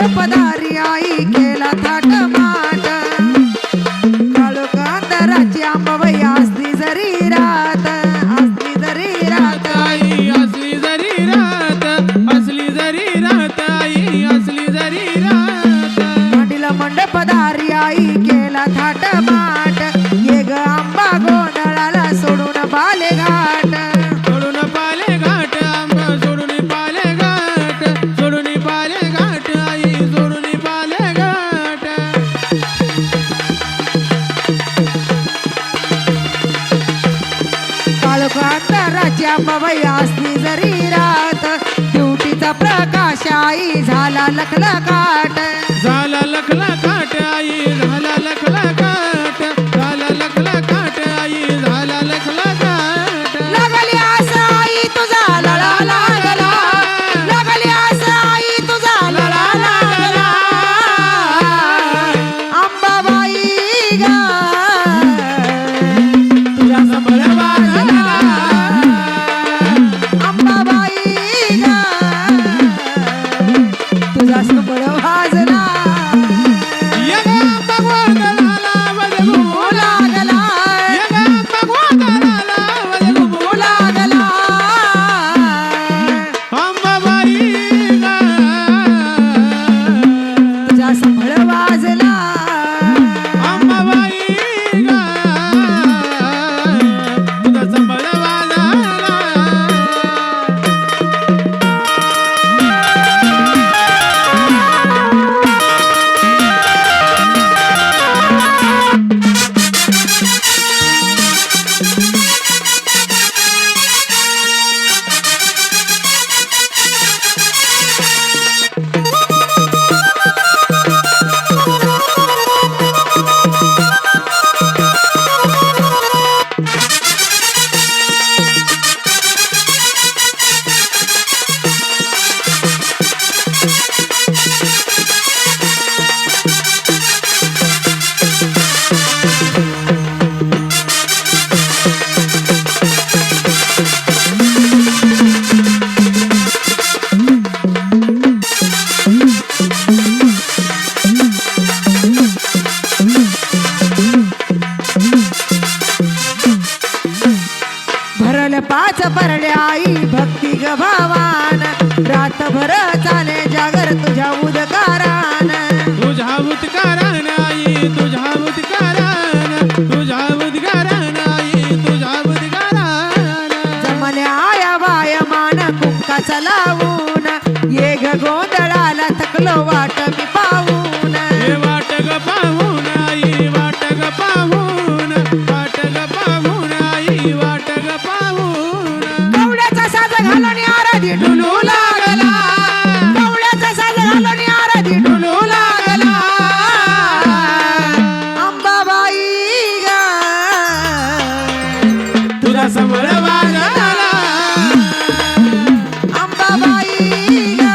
मंडपदारी आई केला थाट माट काळोखांतराची आंबाबाई असली जरी रात आई असली जरी रात असली जरी रात आई असली जरी रात मांडीला मंडपदारी आई केला थाट माट ये ग आंबा गोंधळाला सोडून बाले घाट सोडून पाले घाट आंबा सोडून पाले घाट सोडून पाले घाट आई सोडून पाले घाट काळोखांतराची आंबाबाई असली जरी रात ड्युटीचा प्रकाश आई झाला लखलखाट झाला लखला काट आई झाला लखला काट झाला लखला काट आई झाला लखला काट लागली आस आई तुझा लळा लागला लागली आस आई तुझा लळा लागला अंबाबाई ग तुझा संबळ वाजला अंबाबाई ग तुझा संबळ वाजला यगा भगवंताला वजगू लागला यगा भगवंताला वजगू लागला अंबाबाई गा तुझा संबळ वाजला अंबाबाई गा तुझा संबळ वाजला भरल पाच परडे आई भक्ती ग भावान रातभर चाले जागर तुझ्या उदकारान तुझ्या उद्गारान आई तुझ्या उद्गारान तुझ्या उद्गारान आई तुझ्या उद्गारान जमल्या आया बाय मान कुंकाचा लावून ये ग गोंधळाला थकलो वाट मी पाहून हे वाट ग पाहून आई वाट ग पाहून वाट ग पाहून आई वाट ग पाहून कवड्याचा साज घालून आराधी डुलू लागला कवड्याचा साज घालून आराधी डुलू लागला अंबाबाई ग तुझा संबळ वाजला अंबाबाई ग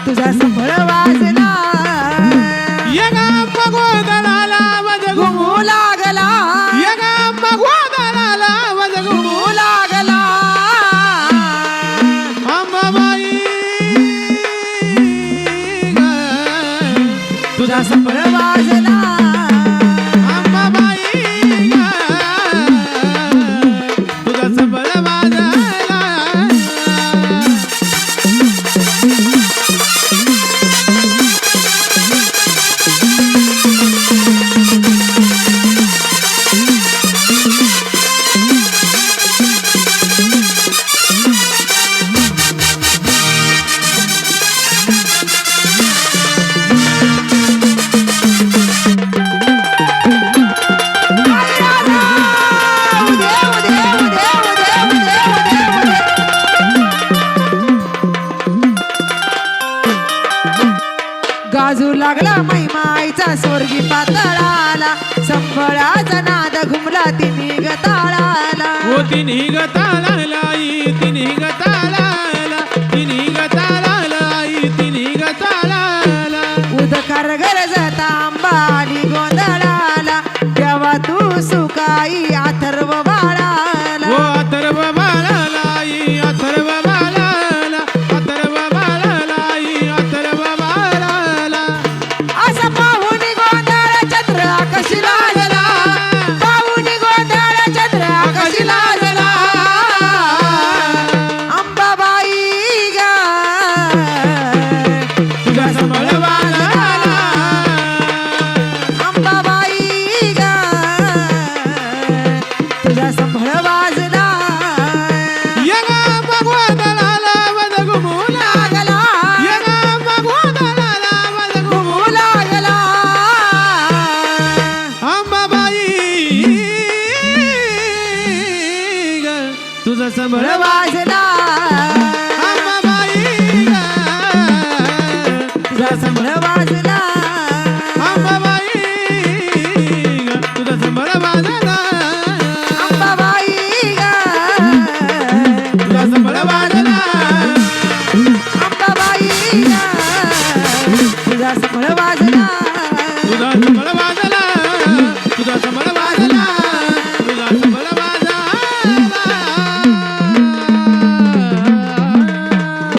तुझा संबळ वाजला यगा भगवंताला वजगू घुमू लागला यगा भगवंताला वजगू घुमू लागला अंबाबाई ग तुझा संबळ वाजला अंबाबाई ग तुझा संबळ वाजला गाजू लागला महिमाईचा स्वर्गी पातळाला संबळाचा नाद घुमला तिन्ही गताळाला ओ तिन्ही गताळाला आई तिन्ही गताळाला तिन्ही गताळाला आई तिन्ही गताळाला उदकार गरजता आंबा आली गोंधळाला तेव्हा तू सुकाई अथर्व बाळाला ओ अथर्व बाळाला आई अथर्व बाळाला अथर्व बाळाला आई तुझा संबळ वाजला अंबाबाई ग तुझा संबळ वाजला अंबाबाई ग तुझा संबळ वाजला अंबाबाई ग तुझा संबळ वाजला अंबाबाई ग तुझा संबळ वाजला तुझा संबळ वाजला तुझा संबळ